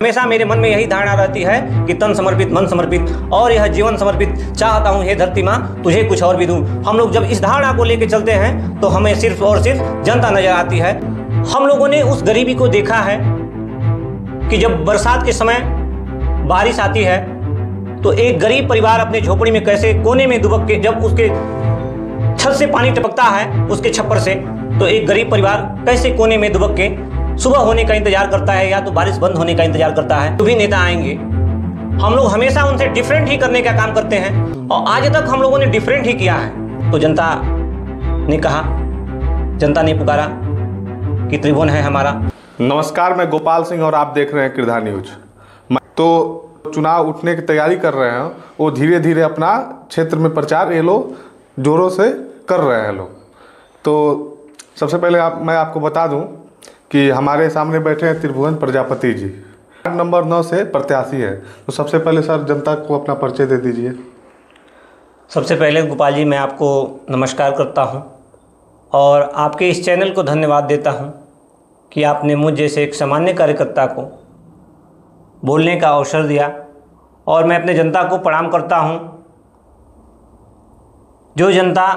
हमेशा मेरे मन में यही धारणा रहती है कि तन समर्पित मन समर्पित और यह जीवन समर्पित चाहता हूँ हे धरती माँ तुझे कुछ और भी दूँ। हम लोग जब इस धारणा को लेकर चलते हैं तो हमें सिर्फ और सिर्फ जनता नजर आती है। हम लोगों ने उस गरीबी को देखा है कि जब बरसात के समय बारिश आती है तो एक गरीब परिवार अपने झोपड़ी में कैसे कोने में दुबक के, जब उसके छत से पानी टपकता है उसके छप्पर से, तो एक गरीब परिवार कैसे कोने में दुबक के सुबह होने का इंतजार करता है या तो बारिश बंद होने का इंतजार करता है तो भी नेता आएंगे। हम लोग हमेशा उनसे डिफरेंट ही करने का काम करते हैं और आज तक हम लोगों ने डिफरेंट ही किया है। तो जनता ने कहा, जनता ने पुकारा कि त्रिभुवन है हमारा। नमस्कार, मैं गोपाल सिंह और आप देख रहे हैं कृधा न्यूज। तो चुनाव उठने की तैयारी कर रहे हैं, वो धीरे धीरे अपना क्षेत्र में प्रचार ये लोग जोरों से कर रहे हैं लोग। तो सबसे पहले मैं आपको बता दूं कि हमारे सामने बैठे हैं त्रिभुवन प्रजापति जी, वार्ड नंबर 9 से प्रत्याशी है। तो सबसे पहले सर जनता को अपना परिचय दे दीजिए। सबसे पहले गोपाल जी मैं आपको नमस्कार करता हूं और आपके इस चैनल को धन्यवाद देता हूं कि आपने मुझ जैसे एक सामान्य कार्यकर्ता को बोलने का अवसर दिया। और मैं अपने जनता को प्रणाम करता हूं, जो जनता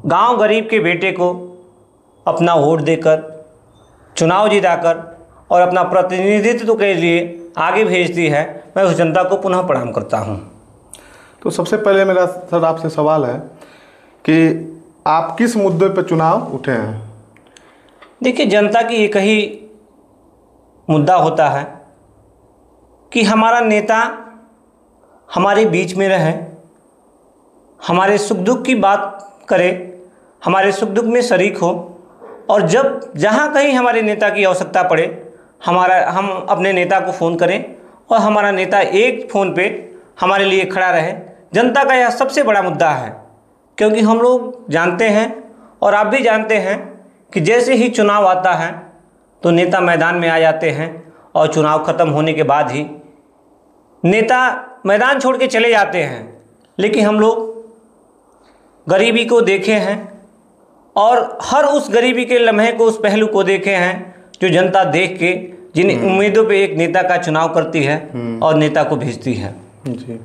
गांव गरीब के बेटे को अपना वोट देकर चुनाव जिताकर और अपना प्रतिनिधित्व के लिए आगे भेजती है, मैं उस जनता को पुनः प्रणाम करता हूं। तो सबसे पहले मेरा सर आपसे सवाल है कि आप किस मुद्दे पर चुनाव उठे हैं? देखिए, जनता की एक ही मुद्दा होता है कि हमारा नेता हमारे बीच में रहे, हमारे सुख दुख की बात करे, हमारे सुख दुख में शरीक हो और जब जहाँ कहीं हमारे नेता की आवश्यकता पड़े हम अपने नेता को फ़ोन करें और हमारा नेता एक फ़ोन पे हमारे लिए खड़ा रहे। जनता का यह सबसे बड़ा मुद्दा है, क्योंकि हम लोग जानते हैं और आप भी जानते हैं कि जैसे ही चुनाव आता है तो नेता मैदान में आ जाते हैं और चुनाव ख़त्म होने के बाद ही नेता मैदान छोड़ के चले जाते हैं। लेकिन हम लोग गरीबी को देखे हैं और हर उस गरीबी के लम्हे को, उस पहलू को देखे हैं जो जनता देख के जिन उम्मीदों पे एक नेता का चुनाव करती है और नेता को भेजती है। जी,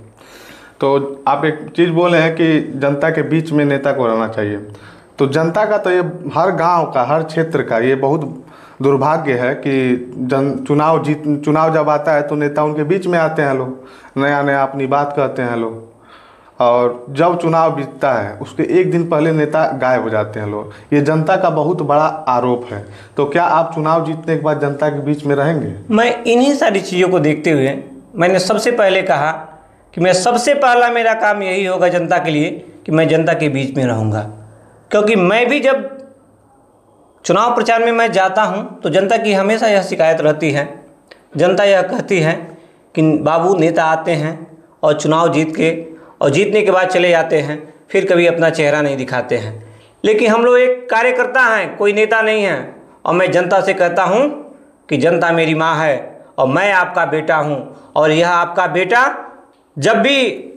तो आप एक चीज़ बोले हैं कि जनता के बीच में नेता को रहना चाहिए। तो जनता का तो ये हर गांव का, हर क्षेत्र का ये बहुत दुर्भाग्य है कि चुनाव जब आता है तो नेता उनके बीच में आते हैं, लोग नया नया अपनी बात कहते हैं लोग, और जब चुनाव बीतता है उसके एक दिन पहले नेता गायब हो जाते हैं लोग। ये जनता का बहुत बड़ा आरोप है। तो क्या आप चुनाव जीतने के बाद जनता के बीच में रहेंगे? मैं इन्हीं सारी चीज़ों को देखते हुए मैंने सबसे पहले कहा कि मैं सबसे पहला मेरा काम यही होगा जनता के लिए कि मैं जनता के बीच में रहूँगा। क्योंकि मैं भी जब चुनाव प्रचार में मैं जाता हूँ तो जनता की हमेशा यह शिकायत रहती है, जनता यह कहती है कि बाबू नेता आते हैं और चुनाव जीतने के बाद चले जाते हैं, फिर कभी अपना चेहरा नहीं दिखाते हैं। लेकिन हम लोग एक कार्यकर्ता हैं, कोई नेता नहीं है। और मैं जनता से कहता हूं कि जनता मेरी माँ है और मैं आपका बेटा हूं और यह आपका बेटा जब भी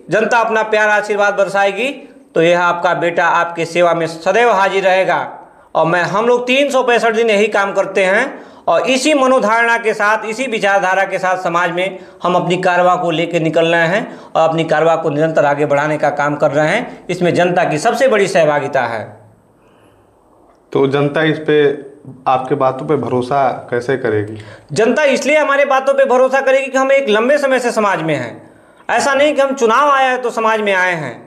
जनता अपना प्यार आशीर्वाद बरसाएगी तो यह आपका बेटा आपके सेवा में सदैव हाजिर रहेगा। और हम लोग 365 दिन यही काम करते हैं और इसी मनोधारणा के साथ, इसी विचारधारा के साथ समाज में हम अपनी कारवां को लेकर निकल रहे हैं और अपनी कारवां को निरंतर आगे बढ़ाने का काम कर रहे हैं। इसमें जनता की सबसे बड़ी सहभागिता है। तो जनता इस पे आपके बातों पे भरोसा कैसे करेगी? जनता इसलिए हमारे बातों पे भरोसा करेगी कि हम एक लंबे समय से समाज में हैं। ऐसा नहीं कि हम चुनाव आया है तो समाज में आए हैं।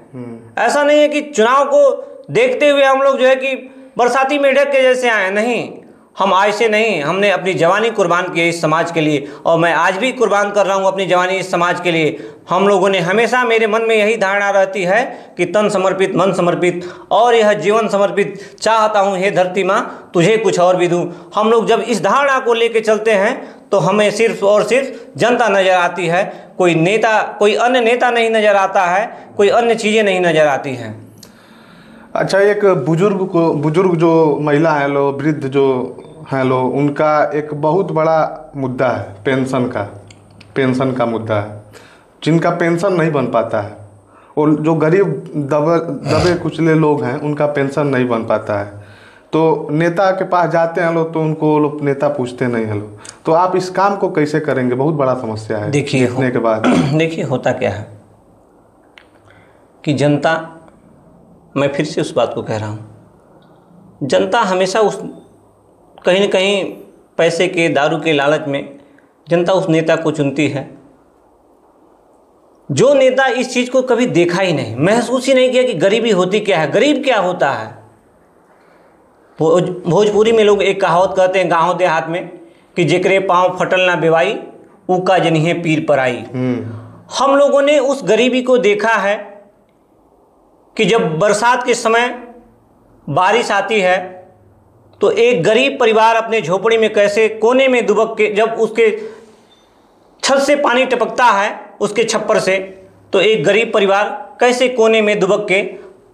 ऐसा नहीं है कि चुनाव को देखते हुए हम लोग जो है कि बरसाती मेढक के जैसे आए, नहीं, हम ऐसे नहीं। हमने अपनी जवानी कुर्बान की है इस समाज के लिए और मैं आज भी कुर्बान कर रहा हूँ अपनी जवानी इस समाज के लिए। हम लोगों ने हमेशा, मेरे मन में यही धारणा रहती है कि तन समर्पित मन समर्पित और यह जीवन समर्पित चाहता हूँ हे धरती माँ तुझे कुछ और भी दूँ। हम लोग जब इस धारणा को लेकर चलते हैं तो हमें सिर्फ और सिर्फ जनता नज़र आती है, कोई नेता, कोई अन्य नेता नहीं नज़र आता है, कोई अन्य चीज़ें नहीं नज़र आती हैं। अच्छा, एक बुजुर्ग जो महिला है लो, वृद्ध जो हैं लो, उनका एक बहुत बड़ा मुद्दा है पेंशन का मुद्दा है, जिनका पेंशन नहीं बन पाता है। और जो गरीब दबे कुचले लोग हैं उनका पेंशन नहीं बन पाता है। तो नेता के पास जाते हैं लोग तो उनको वो लोग नेता पूछते नहीं हैं लोग। तो आप इस काम को कैसे करेंगे, बहुत बड़ा समस्या है देखिए जीतने के बाद। देखिए होता क्या है कि जनता, मैं फिर से उस बात को कह रहा हूँ, जनता हमेशा उस कहीं न कहीं पैसे के, दारू के लालच में जनता उस नेता को चुनती है जो नेता इस चीज़ को कभी देखा ही नहीं, महसूस ही नहीं किया कि गरीबी होती क्या है, गरीब क्या होता है। भोजपुरी में लोग एक कहावत कहते हैं गाँव देहात में कि जेकरे पाँव फटल ना बेवाई ऊका जनिहे पीर पराई। हम लोगों ने उस गरीबी को देखा है कि जब बरसात के समय बारिश आती है तो एक गरीब परिवार अपने झोपड़ी में कैसे कोने में दुबक के, जब उसके छत से पानी टपकता है उसके छप्पर से, तो एक गरीब परिवार कैसे कोने में दुबक के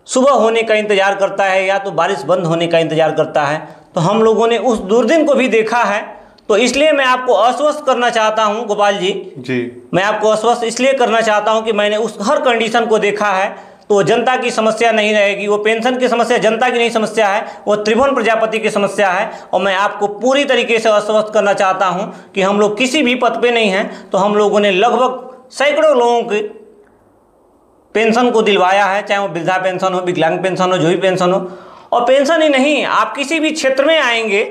सुबह होने का इंतज़ार करता है या तो बारिश बंद होने का इंतज़ार करता है। तो हम लोगों ने उस दुर्दिन को भी देखा है। तो इसलिए मैं आपको आश्वस्त करना चाहता हूं गोपाल जी, मैं आपको आश्वस्त इसलिए करना चाहता हूं कि मैंने उस हर कंडीशन को देखा है। तो जनता की समस्या नहीं रहेगी, वो पेंशन की समस्या जनता की नहीं समस्या है, वो त्रिभुवन प्रजापति की समस्या है। और मैं आपको पूरी तरीके से आश्वस्त करना चाहता हूं कि हम लोग किसी भी पद पे नहीं हैं, तो हम लोगों ने लगभग सैकड़ों लोगों के पेंशन को दिलवाया है, चाहे वो वृद्धा पेंशन हो, विकलांग पेंशन हो, जो भी पेंशन हो। और पेंशन ही नहीं, आप किसी भी क्षेत्र में आएंगे,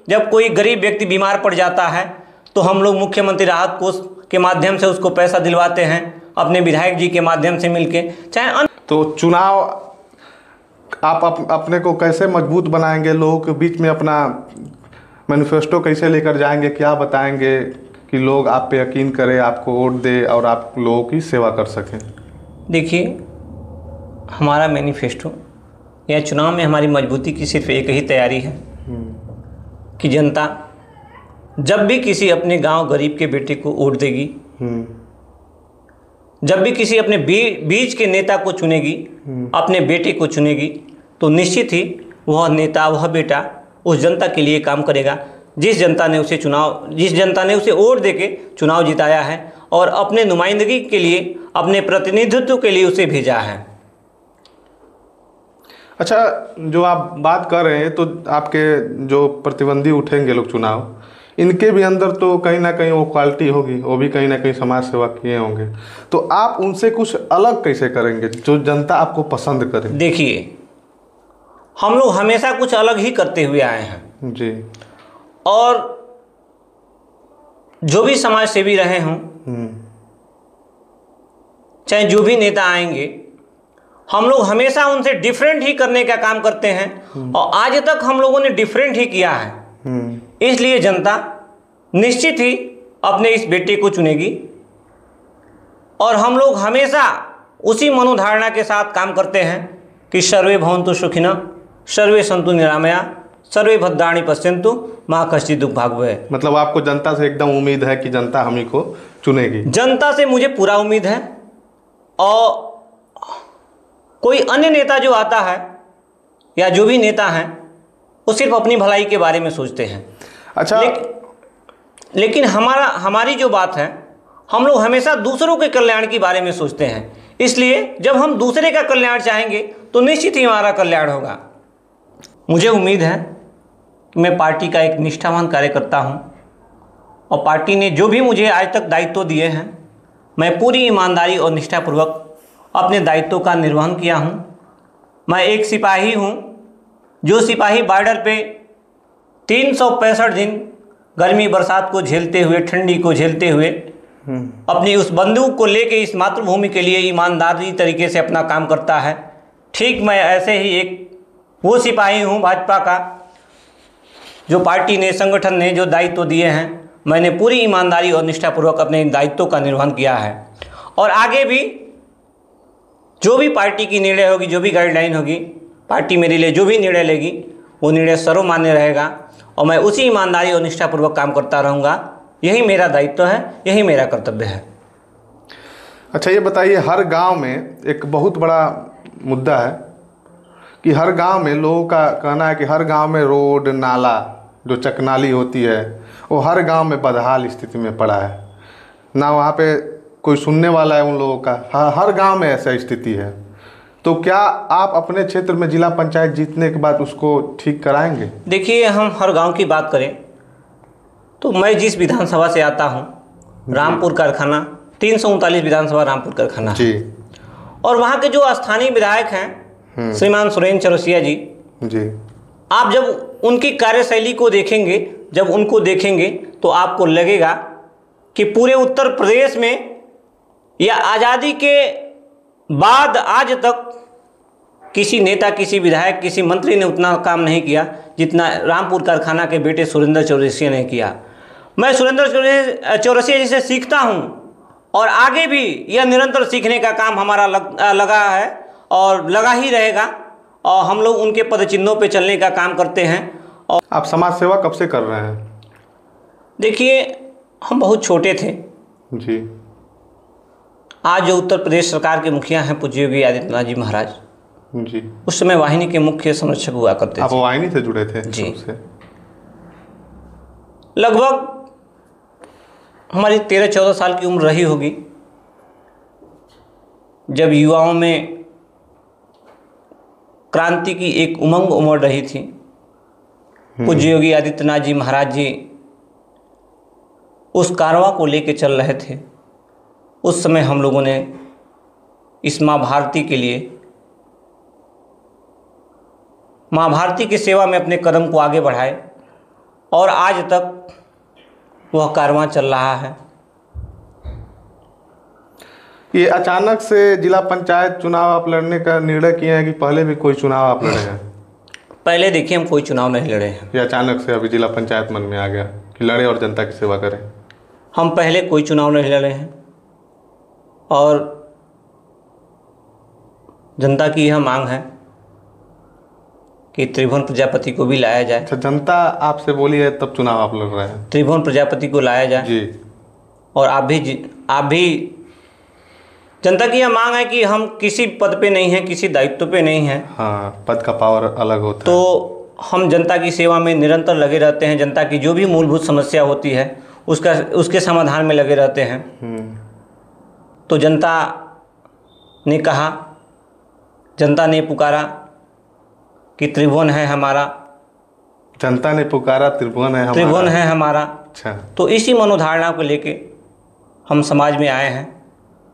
जब कोई गरीब व्यक्ति बीमार पड़ जाता है तो हम लोग मुख्यमंत्री राहत कोष के माध्यम से उसको पैसा दिलवाते हैं, अपने विधायक जी के माध्यम से मिलके, चाहे तो चुनाव आप अपने को कैसे मजबूत बनाएंगे, लोगों के बीच में अपना मैनिफेस्टो कैसे लेकर जाएंगे, क्या बताएंगे कि लोग आप पे यकीन करें, आपको वोट दे और आप लोगों की सेवा कर सकें। देखिए, हमारा मैनिफेस्टो या चुनाव में हमारी मजबूती की सिर्फ एक ही तैयारी है कि जनता जब भी किसी अपने गांव गरीब के बेटे को वोट देगी, जब भी किसी अपने बीच के नेता को चुनेगी, अपने बेटे को चुनेगी, तो निश्चित ही वह नेता, वह बेटा उस जनता के लिए काम करेगा जिस जनता ने उसे वोट देके चुनाव जिताया है और अपने नुमाइंदगी के लिए, अपने प्रतिनिधित्व के लिए उसे भेजा है। अच्छा, जो आप बात कर रहे हैं तो आपके जो प्रतिद्वंदी उठेंगे लोग चुनाव, इनके भी अंदर तो कहीं ना कहीं वो क्वालिटी होगी, वो भी कहीं ना कहीं समाज सेवा किए होंगे। तो आप उनसे कुछ अलग कैसे करेंगे जो जनता आपको पसंद करे? देखिए, हम लोग हमेशा कुछ अलग ही करते हुए आए हैं जी। और जो भी समाज सेवी रहे हों, चाहे जो भी नेता आएंगे, हम लोग हमेशा उनसे डिफरेंट ही करने का काम करते हैं और आज तक हम लोगों ने डिफरेंट ही किया है। इसलिए जनता निश्चित ही अपने इस बेटे को चुनेगी और हम लोग हमेशा उसी मनोधारणा के साथ काम करते हैं कि सर्वे भवन्तु सुखिनः, सर्वे सन्तु निरामया, सर्वे भद्राणि पश्यन्तु मा कश्चित् दुर्भाग्यः। मतलब आपको जनता से एकदम उम्मीद है कि जनता हम ही को चुनेगी? जनता से मुझे पूरा उम्मीद है। और कोई अन्य नेता जो आता है या जो भी नेता हैं, वो सिर्फ अपनी भलाई के बारे में सोचते हैं। अच्छा, लेकिन हमारी जो बात है, हम लोग हमेशा दूसरों के कल्याण के बारे में सोचते हैं। इसलिए जब हम दूसरे का कल्याण चाहेंगे तो निश्चित ही हमारा कल्याण होगा। मुझे उम्मीद है कि मैं पार्टी का एक निष्ठावान कार्यकर्ता हूं और पार्टी ने जो भी मुझे आज तक दायित्व दिए हैं, मैं पूरी ईमानदारी और निष्ठापूर्वक अपने दायित्वों का निर्वहन किया हूं। मैं एक सिपाही हूं, जो सिपाही बॉर्डर पे 365 दिन गर्मी बरसात को झेलते हुए, ठंडी को झेलते हुए अपनी उस बंदूक को लेके इस मातृभूमि के लिए ईमानदारी तरीके से अपना काम करता है। ठीक मैं ऐसे ही एक वो सिपाही हूँ भाजपा का, जो पार्टी ने, संगठन ने जो दायित्व दिए हैं, मैंने पूरी ईमानदारी और निष्ठापूर्वक अपने इन दायित्वों का निर्वहन किया है। और आगे भी जो भी पार्टी की निर्णय होगी, जो भी गाइडलाइन होगी, पार्टी मेरे लिए जो भी निर्णय लेगी, वो निर्णय सर्वमान्य रहेगा और मैं उसी ईमानदारी और निष्ठापूर्वक काम करता रहूँगा। यही मेरा दायित्व है, यही मेरा कर्तव्य है। अच्छा, ये बताइए, हर गांव में एक बहुत बड़ा मुद्दा है कि हर गांव में लोगों का कहना है कि हर गांव में रोड, नाला, जो चकनाली होती है, वो हर गांव में बदहाल स्थिति में पड़ा है। ना वहाँ पे कोई सुनने वाला है उन लोगों का, हर गांव में ऐसा स्थिति है। तो क्या आप अपने क्षेत्र में जिला पंचायत जीतने के बाद उसको ठीक कराएंगे? देखिए, हम हर गांव की बात करें तो मैं जिस विधानसभा से आता हूं, रामपुर कारखाना, 339 विधानसभा रामपुर कारखाना जी। और वहां के जो स्थानीय विधायक हैं श्रीमान सुरेंद्र चौरसिया जी, आप जब उनकी कार्यशैली को देखेंगे, जब उनको देखेंगे तो आपको लगेगा कि पूरे उत्तर प्रदेश में या आज़ादी के बाद आज तक किसी नेता, किसी विधायक, किसी मंत्री ने उतना काम नहीं किया जितना रामपुर कारखाना के बेटे सुरेंद्र चौरसिया ने किया। मैं सुरेंद्र चौरसिया जी से सीखता हूं और आगे भी यह निरंतर सीखने का काम हमारा लगा है और लगा ही रहेगा और हम लोग उनके पदचिन्हों पे चलने का काम करते हैं। और आप समाज सेवा कब से कर रहे हैं? देखिए, हम बहुत छोटे थे जी। आज जो उत्तर प्रदेश सरकार के मुखिया हैं पूज्य योगी आदित्यनाथ जी महाराज जी, उस समय वाहिनी के मुख्य संरक्षक हुआ करते थे। आप वाहिनी से जुड़े थे? जी। लगभग हमारी 13-14 साल की उम्र रही होगी जब युवाओं में क्रांति की एक उमंग उमड़ रही थी। पूज्य योगी आदित्यनाथ जी महाराज जी उस कारवां को लेके चल रहे थे। उस समय हम लोगों ने इस माँ भारती के लिए, माँ भारती की सेवा में अपने कदम को आगे बढ़ाए और आज तक वह कारवां चल रहा है। ये अचानक से जिला पंचायत चुनाव आप लड़ने का निर्णय किए हैं कि पहले भी कोई चुनाव आप लड़े हैं? पहले देखिए, हम कोई चुनाव नहीं लड़े हैं। ये अचानक से अभी जिला पंचायत मन में आ गया कि लड़े और जनता की सेवा करें? हम पहले कोई चुनाव नहीं लड़े हैं और जनता की यह मांग है कि त्रिभुवन प्रजापति को भी लाया जाए। अच्छा, जनता आपसे बोली है तब चुनाव आप लड़ रहे हैं? त्रिभुवन प्रजापति को लाया जाए जी। और आप भी जनता की यह मांग है कि हम किसी पद पे नहीं हैं, किसी दायित्व पे नहीं हैं। हाँ, पद का पावर अलग होता है। तो हम जनता की सेवा में निरंतर लगे रहते हैं। जनता की जो भी मूलभूत समस्या होती है उसके समाधान में लगे रहते हैं। तो जनता ने कहा, जनता ने पुकारा कि त्रिभुवन है हमारा। जनता ने पुकारा, त्रिभुवन है हमारा। त्रिभुवन है हमारा। अच्छा। तो इसी मनोधारणा को लेके हम समाज में आए हैं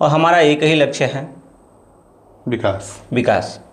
और हमारा एक ही लक्ष्य है, विकास। विकास।